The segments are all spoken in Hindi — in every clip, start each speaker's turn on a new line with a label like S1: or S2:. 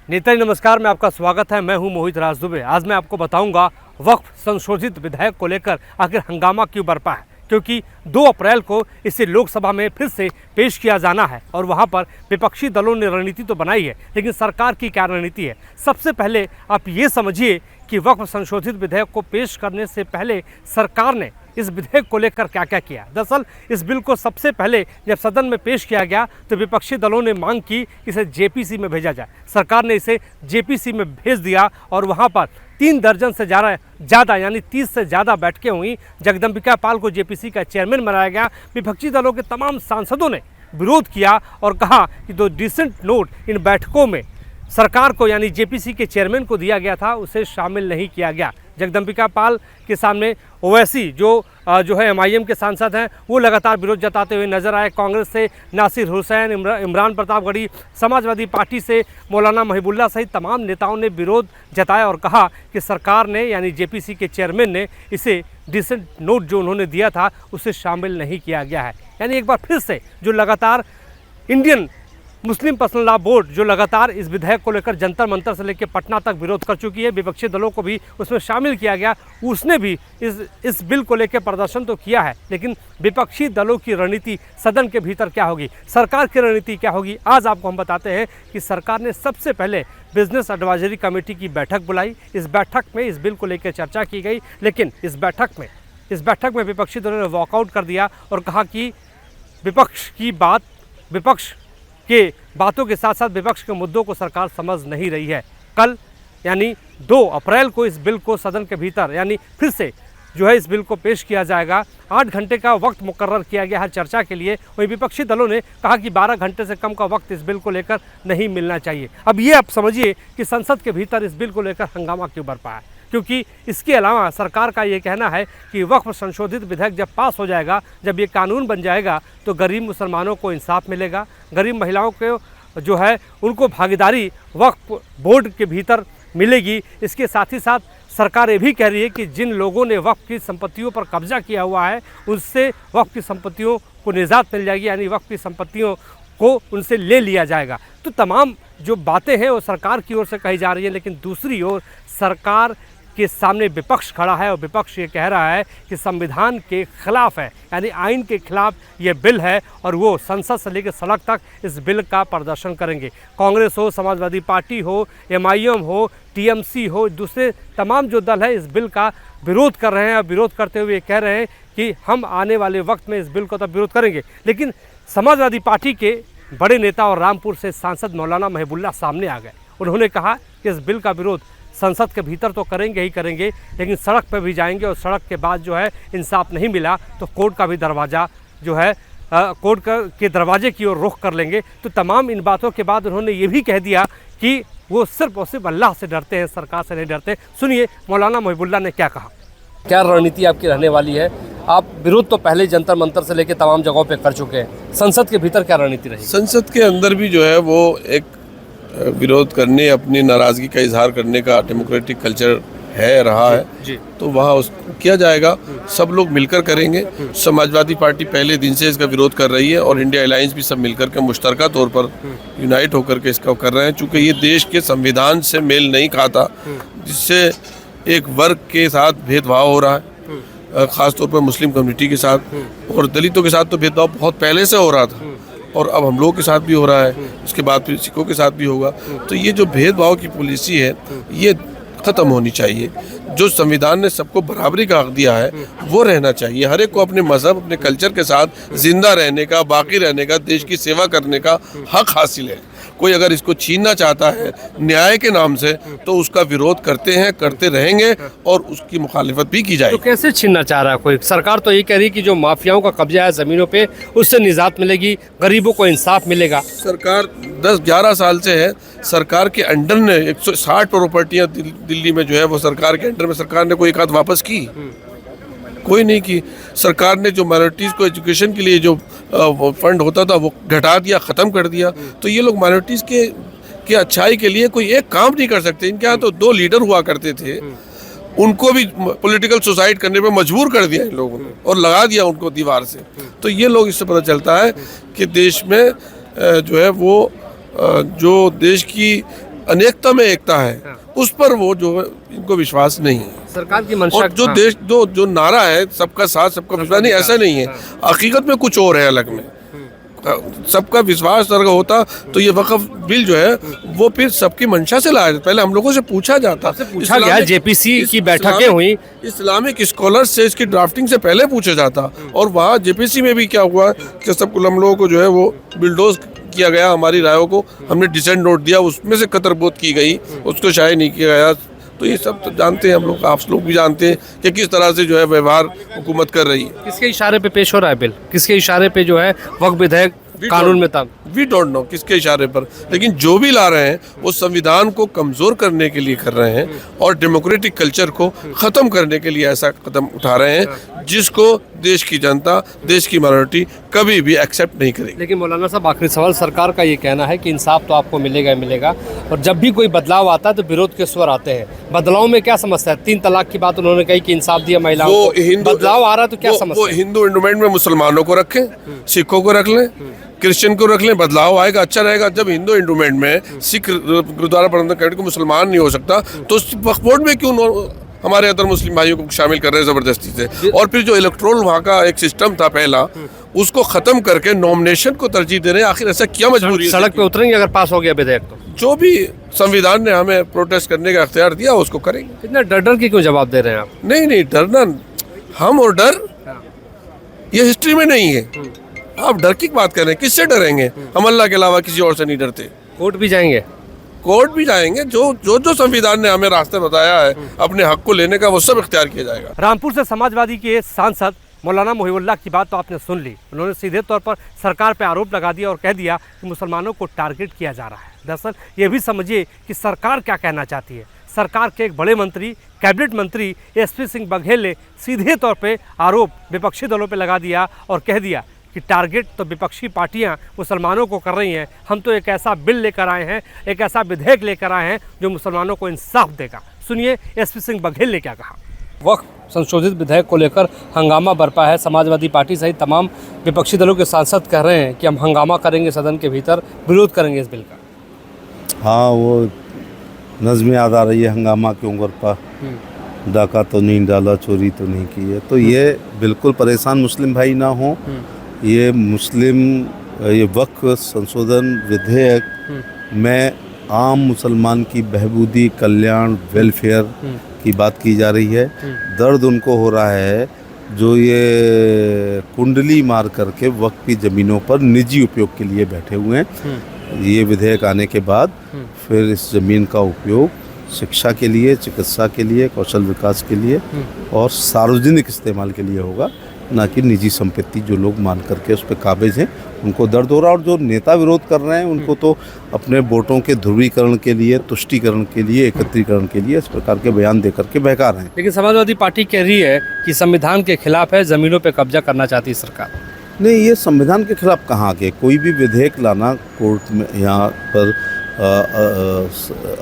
S1: नेताजी नमस्कार, मैं आपका स्वागत है। मैं हूं मोहित राज दुबे। आज मैं आपको बताऊंगा वक्फ संशोधित विधेयक को लेकर आखिर हंगामा क्यों बरपा है, क्योंकि 2 अप्रैल को इसे लोकसभा में फिर से पेश किया जाना है और वहां पर विपक्षी दलों ने रणनीति तो बनाई है, लेकिन सरकार की क्या रणनीति है। सबसे पहले आप ये समझिए कि वक्फ संशोधित विधेयक को पेश करने से पहले सरकार ने इस विधेयक को लेकर क्या क्या किया। दरअसल इस बिल को सबसे पहले जब सदन में पेश किया गया तो विपक्षी दलों ने मांग की इसे जेपीसी में भेजा जाए। सरकार ने इसे जेपीसी में भेज दिया और वहां पर 3 दर्जन से ज़्यादा यानी 30 से ज़्यादा बैठकें हुई। जगदम्बिका पाल को जेपीसी का चेयरमैन बनाया गया। विपक्षी दलों के तमाम सांसदों ने विरोध किया और कहा कि जो डिसेंट नोट इन बैठकों में सरकार को यानी जेपीसी के चेयरमैन को दिया गया था उसे शामिल नहीं किया गया। जगदम्बिका पाल के सामने ओवैसी जो है एमआईएम के सांसद हैं, वो लगातार विरोध जताते हुए नजर आए। कांग्रेस से नासिर हुसैन, इमरान प्रतापगढ़ी, समाजवादी पार्टी से मौलाना महिबुल्लाह सहित तमाम नेताओं ने विरोध जताया और कहा कि सरकार ने यानी जेपीसी के चेयरमैन ने इसे डिसेंट नोट जो उन्होंने दिया था उसे शामिल नहीं किया गया है। यानी एक बार फिर से जो लगातार Indian Muslim personal law board जो लगातार इस विधेयक को लेकर जंतर मंतर से लेकर पटना तक विरोध कर चुकी है, विपक्षी दलों को भी उसमें शामिल किया गया, उसने भी इस बिल को लेकर प्रदर्शन तो किया है। लेकिन विपक्षी दलों की रणनीति सदन के भीतर क्या होगी, सरकार की रणनीति क्या होगी, आज आपको हम बताते हैं कि सरकार ने सबसे पहले बिजनेस एडवाइजरी कमेटी की बैठक बुलाई। इस बैठक में इस बिल को लेकर चर्चा की गई, लेकिन इस बैठक में विपक्षी दलों ने वॉकआउट कर दिया और कहा कि विपक्ष के बातों के साथ साथ विपक्ष के मुद्दों को सरकार समझ नहीं रही है। कल यानी 2 अप्रैल को इस बिल को सदन के भीतर यानी फिर से जो है इस बिल को पेश किया जाएगा। 8 घंटे का वक्त मुकर्रर किया गया है चर्चा के लिए। वहीं विपक्षी दलों ने कहा कि 12 घंटे से कम का वक्त इस बिल को लेकर नहीं मिलना चाहिए। अब ये आप समझिए कि संसद के भीतर इस बिल को लेकर हंगामा क्यों बरपा है, क्योंकि इसके अलावा सरकार का ये कहना है कि वक्फ संशोधित विधेयक जब पास हो जाएगा, जब ये कानून बन जाएगा तो गरीब मुसलमानों को इंसाफ मिलेगा, गरीब महिलाओं को जो है उनको भागीदारी वक्फ बोर्ड के भीतर मिलेगी। इसके साथ ही साथ सरकार ये भी कह रही है कि जिन लोगों ने वक्फ की संपत्तियों पर कब्जा किया हुआ है उससे वक्फ की संपत्तियों को निजात मिल जाएगी, यानी वक्फ की संपत्तियों को उनसे ले लिया जाएगा। तो तमाम जो बातें हैं वो सरकार की ओर से कही जा रही है, लेकिन दूसरी ओर सरकार के सामने विपक्ष खड़ा है और विपक्ष ये कह रहा है कि संविधान के खिलाफ है, यानी आइन के खिलाफ ये बिल है और वो संसद से लेकर सड़क तक इस बिल का प्रदर्शन करेंगे। कांग्रेस हो, समाजवादी पार्टी हो, एमआईएम हो, टीएमसी हो, दूसरे तमाम जो दल है इस बिल का विरोध कर रहे हैं और विरोध करते हुए कह रहे हैं कि हम आने वाले वक्त में इस बिल को तब विरोध करेंगे। लेकिन समाजवादी पार्टी के बड़े नेता और रामपुर से सांसद मौलाना महिबुल्लाह सामने आ गए। उन्होंने कहा कि इस बिल का विरोध संसद के भीतर तो करेंगे ही करेंगे, लेकिन सड़क पर भी जाएंगे और सड़क के बाद जो है इंसाफ नहीं मिला तो कोर्ट का भी दरवाज़ा जो है कोर्ट के दरवाजे की ओर रुख कर लेंगे। तो तमाम इन बातों के बाद उन्होंने ये भी कह दिया कि वो सिर्फ और सिर्फ अल्लाह से डरते हैं, सरकार से नहीं डरते। सुनिए मौलाना महिबुल्लाह ने क्या कहा। क्या रणनीति आपकी रहने वाली है? आप विरोध तो पहले जंतर मंतर से लेकर तमाम जगहों पर कर चुके हैं, संसद के भीतर क्या रणनीति रहेगी?
S2: संसद के अंदर भी जो है वो एक विरोध करने, अपनी नाराज़गी का इजहार करने का डेमोक्रेटिक कल्चर है, रहा है
S1: जी। तो
S2: वहाँ किया जाएगा, सब लोग मिलकर करेंगे। समाजवादी पार्टी पहले दिन से इसका विरोध कर रही है और इंडिया अलायंस भी सब मिलकर के मुश्तरका तौर पर यूनाइट होकर के इसका कर रहे हैं, चूँकि ये देश के संविधान से मेल नहीं खाता, जिससे एक वर्ग के साथ भेदभाव हो रहा है, ख़ासतौर पर मुस्लिम कम्युनिटी के साथ और दलितों के साथ तो भेदभाव बहुत पहले से हो रहा था और अब हम लोगों के साथ भी हो रहा है, उसके बाद फिर सिखों के साथ भी होगा। तो ये जो भेदभाव की पॉलिसी है ये ख़त्म होनी चाहिए। जो संविधान ने सबको बराबरी का हक दिया है वो रहना चाहिए। हर एक को अपने मज़हब, अपने कल्चर के साथ जिंदा रहने का, बाकी रहने का, देश की सेवा करने का हक हासिल है। कोई अगर इसको छीनना चाहता है न्याय के नाम से तो उसका विरोध करते हैं, करते रहेंगे और उसकी मुखालिफत भी की जाएगी।
S1: तो कैसे छीनना चाह रहा है कोई? सरकार तो ये कह रही कि जो माफियाओं का कब्जा है ज़मीनों पे उससे निजात मिलेगी, गरीबों को इंसाफ मिलेगा।
S2: सरकार 10-11 साल से है, सरकार के अंडर ने 160 प्रॉपर्टियाँ दिल्ली में जो है वो सरकार के अंडर में, सरकार ने कोई एक आध वापस की? कोई नहीं की। सरकार ने जो माइनॉरिटीज़ को एजुकेशन के लिए जो फंड होता था वो घटा दिया, ख़त्म कर दिया। तो ये लोग माइनॉरिटीज़ के अच्छाई के लिए कोई एक काम नहीं कर सकते। इनके यहाँ तो 2 लीडर हुआ करते थे, उनको भी पॉलिटिकल सुसाइड करने पे मजबूर कर दिया इन लोगों ने और लगा दिया उनको दीवार से। तो ये लोग, इससे पता चलता है कि देश में जो है वो जो देश की अनेकता में एकता है, उस पर वो जो है इनको विश्वास नहीं है।
S1: सरकार की मंशा
S2: और जो देश जो नारा है सबका साथ सबका विश्वास, नहीं ऐसा नहीं है, हकीकत में कुछ और है अलग में। सबका विश्वास अगर होता तो ये वक्फ बिल जो है वो फिर सबकी मंशा से लाया, पहले हम लोगों से पूछा जाता,
S1: पूछा गया, जेपीसी की बैठकें हुई,
S2: इस्लामिक स्कॉलर से इसकी ड्राफ्टिंग से पहले पूछा जाता। और वहाँ जेपीसी में भी क्या हुआ कि सब हम लोगों को जो है वो बिल्डोज किया गया, हमारी रायों को हमने डिसेंट नोट दिया, उसमें से कतरबोध की गई, उसको शाये नहीं किया गया। तो ये सब तो जानते हैं हम लोग, आप लोग भी जानते हैं कि किस तरह से जो है व्यवहार हुकूमत कर रही है।
S1: किसके इशारे पे पेश हो रहा है बिल, किसके इशारे पे जो है वक्फ विधेयक कानून में था?
S2: वी डोंट नो किसके इशारे पर, लेकिन जो भी ला रहे हैं वो संविधान को कमजोर करने के लिए कर रहे हैं और डेमोक्रेटिक कल्चर को खत्म करने के लिए ऐसा कदम उठा रहे हैं जिसको देश की जनता, देश की माइनॉरिटी कभी भी एक्सेप्ट नहीं करेगी।
S1: लेकिन मौलाना साहब, आखिरी सवाल, सरकार का ये कहना है कि इंसाफ तो आपको मिलेगा ही मिलेगा, और जब भी कोई बदलाव आता है तो विरोध के स्वर आते हैं। बदलाव में क्या समस्या है? 3 तलाक की बात उन्होंने कही कि इंसाफ दिया महिलाओं को, बदलाव आ रहा है तो क्या समस्या?
S2: वो हिंदू एंडोमेंट में मुसलमानों को रखें, सिखों को रख लें, क्रिश्चियन को रख लें, बदलाव आएगा, अच्छा रहेगा। जब हिंदू एंडोमेंट में सिख गुरुद्वारा प्रबंधक कमेटी को मुसलमान नहीं हो सकता तो वक्फ बोर्ड में क्यों हमारे अदर मुस्लिम भाइयों को शामिल कर रहे हैं ज़बरदस्ती से? और फिर जो इलेक्ट्रोल वहाँ का एक सिस्टम था पहला, उसको ख़त्म करके नॉमिनेशन को तरजीह दे रहे हैं। आखिर ऐसा क्या मजबूरी है?
S1: सड़क पे उतरेंगे अगर पास हो गया विधेयक तो? जो
S2: भी संविधान ने हमें प्रोटेस्ट करने का अख्तियार दिया उसको करेंगे।
S1: इतना डर के क्यों जवाब दे रहे हैं आप?
S2: नहीं, डरना हम और डर ये हिस्ट्री में नहीं है। आप डर की बात कर रहे हैं, किससे डरेंगे? हम अल्लाह के अलावा किसी और से नहीं डरते।
S1: कोर्ट भी जाएंगे?
S2: कोर्ट भी जाएंगे, जो संविधान ने हमें रास्ता बताया है अपने हक को लेने का, वो सब इख्तियार किया जाएगा।
S1: रामपुर से समाजवादी के सांसद मौलाना मोहिउल्लाह की बात तो आपने सुन ली। उन्होंने सीधे तौर पर सरकार पर आरोप लगा दिया और कह दिया कि मुसलमानों को टारगेट किया जा रहा है। दरअसल ये भी समझिए कि सरकार क्या कहना चाहती है। सरकार के एक बड़े मंत्री, कैबिनेट मंत्री एसपी सिंह बघेल ने सीधे तौर पे आरोप विपक्षी दलों पे लगा दिया और कह दिया कि टारगेट तो विपक्षी पार्टियां मुसलमानों को कर रही हैं। हम तो एक ऐसा बिल लेकर आए हैं, एक ऐसा विधेयक लेकर आए हैं जो मुसलमानों को इंसाफ देगा। सुनिए एसपी सिंह बघेल ने क्या कहा। वक्फ संशोधित विधेयक को लेकर हंगामा बरपा है। समाजवादी पार्टी सहित तमाम विपक्षी दलों के सांसद कह रहे हैं कि हम हंगामा करेंगे, सदन के भीतर विरोध करेंगे इस बिल का।
S3: हाँ, वो नज़्म याद आ रही है, हंगामा क्यों बरपा, डाका तो नहीं डाला, चोरी तो नहीं की है। तो ये बिल्कुल परेशान मुस्लिम भाई ना हो। ये वक्फ संशोधन विधेयक में आम मुसलमान की बहबूदी, कल्याण, वेलफेयर की बात की जा रही है। दर्द उनको हो रहा है जो ये कुंडली मार करके वक्फ की ज़मीनों पर निजी उपयोग के लिए बैठे हुए हैं। ये विधेयक आने के बाद फिर इस ज़मीन का उपयोग शिक्षा के लिए, चिकित्सा के लिए, कौशल विकास के लिए और सार्वजनिक इस्तेमाल के लिए होगा, ना कि निजी संपत्ति जो लोग मान करके उस पर काबिज हैं उनको दर्द हो रहा है। और जो नेता विरोध कर रहे हैं उनको तो अपने वोटों के ध्रुवीकरण के लिए, तुष्टीकरण के लिए, एकत्रीकरण के लिए इस प्रकार के बयान दे करके बहका रहे हैं।
S1: लेकिन समाजवादी पार्टी कह रही है कि संविधान के खिलाफ है, ज़मीनों पर कब्जा करना चाहती है सरकार।
S3: नहीं, ये संविधान के खिलाफ कहाँ के? कोई भी विधेयक लाना कोर्ट में, यहाँ पर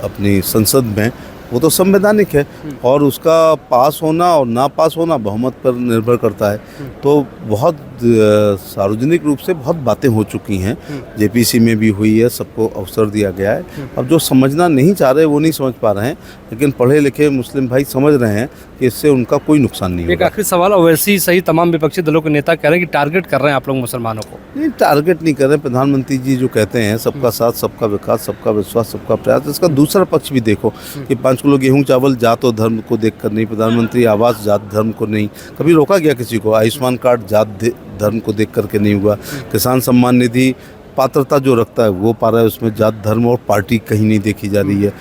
S3: अपनी संसद में, वो तो संवैधानिक है और उसका पास होना और ना पास होना बहुमत पर निर्भर करता है। तो बहुत सार्वजनिक रूप से बहुत बातें हो चुकी हैं, जेपीसी में भी हुई है, सबको अवसर दिया गया है। अब जो समझना नहीं चाह रहे वो नहीं समझ पा रहे हैं, लेकिन पढ़े लिखे मुस्लिम भाई समझ रहे हैं कि इससे उनका कोई नुकसान नहीं होगा।
S1: एक आखिरी सवाल, ओवैसी सही तमाम विपक्षी दलों के नेता कह रहे हैं कि टारगेट कर रहे हैं आप लोग मुसलमानों को।
S3: नहीं, टारगेट नहीं कर रहे। प्रधानमंत्री जी जो कहते हैं सबका साथ, सबका विकास, सबका विश्वास, सबका प्रयास, इसका दूसरा पक्ष भी देखो कि 5 किलो गेहूं चावल जात और धर्म को देखकर नहीं, प्रधानमंत्री आवास जात धर्म को नहीं, कभी रोका गया किसी को। आयुष्मान कार्ड जात धर्म को देख करके नहीं हुआ। किसान सम्मान निधि पात्रता जो रखता है वो पा रहा है, उसमें जात धर्म और पार्टी कहीं नहीं देखी जा रही है।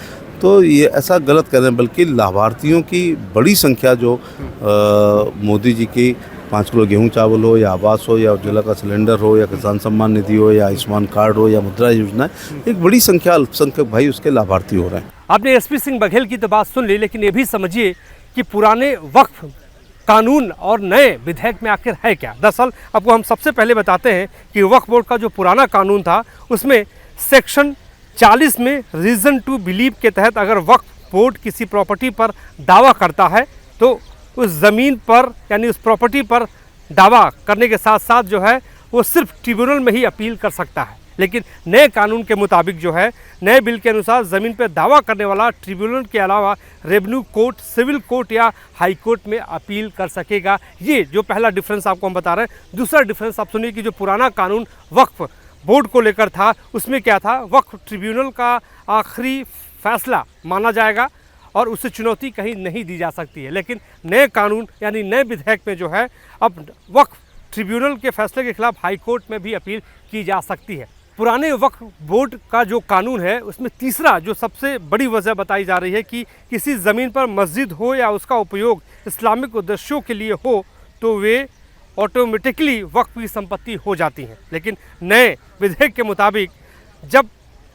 S3: तो ये ऐसा गलत कर रहे हैं, बल्कि लाभार्थियों की बड़ी संख्या जो मोदी जी की 5 किलो गेहूं चावल हो या आवास हो या उज्ज्वला का सिलेंडर हो या किसान सम्मान निधि हो या आयुष्मान कार्ड हो या मुद्रा योजना, एक बड़ी संख्या अल्पसंख्यक भाई उसके लाभार्थी हो रहे हैं।
S1: आपने एसपी सिंह बघेल की तो बात सुन ली, लेकिन ये भी समझिए कि पुराने वक्फ कानून और नए विधेयक में आखिर है क्या। दरअसल आपको हम सबसे पहले बताते हैं कि वक्फ बोर्ड का जो पुराना कानून था उसमें सेक्शन 40 में रीज़न टू बिलीव के तहत अगर वक्फ बोर्ड किसी प्रॉपर्टी पर दावा करता है तो उस ज़मीन पर यानी उस प्रॉपर्टी पर दावा करने के साथ साथ जो है वो सिर्फ ट्रिब्यूनल में ही अपील कर सकता है। लेकिन नए कानून के मुताबिक जो है, नए बिल के अनुसार ज़मीन पर दावा करने वाला ट्रिब्यूनल के अलावा रेवेन्यू कोर्ट, सिविल कोर्ट या हाई कोर्ट में अपील कर सकेगा। ये जो पहला डिफरेंस आपको हम बता रहे हैं। दूसरा डिफरेंस आप सुनिए कि जो पुराना कानून वक्फ बोर्ड को लेकर था, उसमें क्या था, वक्फ ट्रिब्यूनल का आखिरी फैसला माना जाएगा और उसे चुनौती कहीं नहीं दी जा सकती है। लेकिन नए कानून यानी नए विधेयक में जो है, अब वक्फ ट्रिब्यूनल के फैसले के खिलाफ हाई कोर्ट में भी अपील की जा सकती है। पुराने वक्फ बोर्ड का जो कानून है, उसमें तीसरा जो सबसे बड़ी वजह बताई जा रही है कि किसी ज़मीन पर मस्जिद हो या उसका उपयोग इस्लामिक उद्देश्यों के लिए हो तो वे ऑटोमेटिकली वक्फ की संपत्ति हो जाती हैं। लेकिन नए विधेयक के मुताबिक जब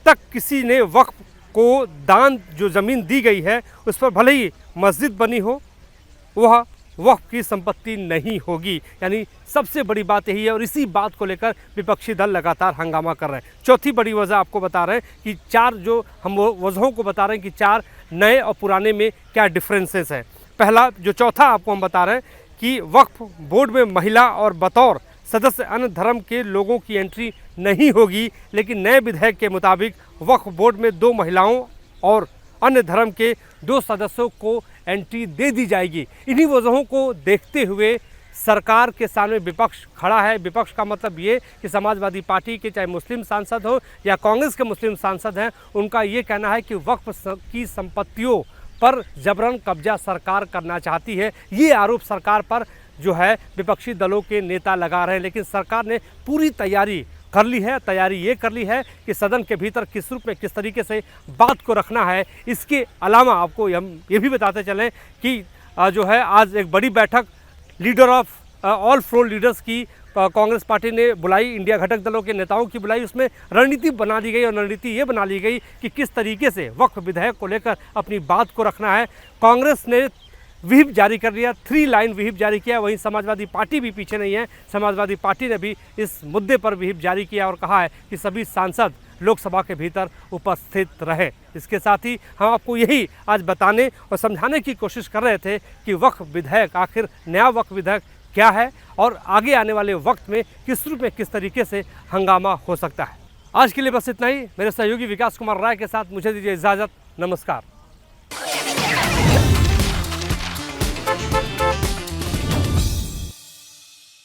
S1: तक किसी ने वक्फ को दान जो ज़मीन दी गई है उस पर भले ही मस्जिद बनी हो, वह वक्फ की संपत्ति नहीं होगी। यानी सबसे बड़ी बात यही है और इसी बात को लेकर विपक्षी दल लगातार हंगामा कर रहे हैं। चौथी बड़ी वजह आपको बता रहे हैं कि चार जो हम वजहों को बता रहे हैं कि चार नए और पुराने में क्या डिफरेंसेस हैं। पहला जो चौथा आपको हम बता रहे हैं कि वक्फ बोर्ड में महिला और बतौर सदस्य अन्य धर्म के लोगों की एंट्री नहीं होगी। लेकिन नए विधेयक के मुताबिक वक्फ बोर्ड में 2 महिलाओं और अन्य धर्म के 2 सदस्यों को एंट्री दे दी जाएगी। इन्हीं वजहों को देखते हुए सरकार के सामने विपक्ष खड़ा है। विपक्ष का मतलब ये कि समाजवादी पार्टी के चाहे मुस्लिम सांसद हो या कांग्रेस के मुस्लिम सांसद हैं, उनका ये कहना है कि वक्फ की संपत्तियों पर जबरन कब्जा सरकार करना चाहती है। ये आरोप सरकार पर जो है विपक्षी दलों के नेता लगा रहे हैं। लेकिन सरकार ने पूरी तैयारी कर ली है। तैयारी ये कर ली है कि सदन के भीतर किस रूप में, किस तरीके से बात को रखना है। इसके अलावा आपको हम ये भी बताते चलें कि जो है आज एक बड़ी बैठक leader of all floor leaders की कांग्रेस पार्टी ने बुलाई, इंडिया घटक दलों के नेताओं की बुलाई। उसमें रणनीति बना ली गई और रणनीति ये बना ली गई कि किस तरीके से वक्फ विधेयक को लेकर अपनी बात को रखना है। कांग्रेस ने व्हिप जारी कर दिया, 3 लाइन व्हिप जारी किया। वहीं समाजवादी पार्टी भी पीछे नहीं है। समाजवादी पार्टी ने भी इस मुद्दे पर व्हिप जारी किया और कहा है कि सभी सांसद लोकसभा के भीतर उपस्थित रहे। इसके साथ ही हम आपको यही आज बताने और समझाने की कोशिश कर रहे थे कि वक्फ विधेयक, आखिर नया वक्फ विधेयक क्या है और आगे आने वाले वक्त में किस रूप में, किस तरीके से हंगामा हो सकता है। आज के लिए बस इतना ही। मेरे सहयोगी विकास कुमार राय के साथ मुझे दीजिए इजाज़त। नमस्कार।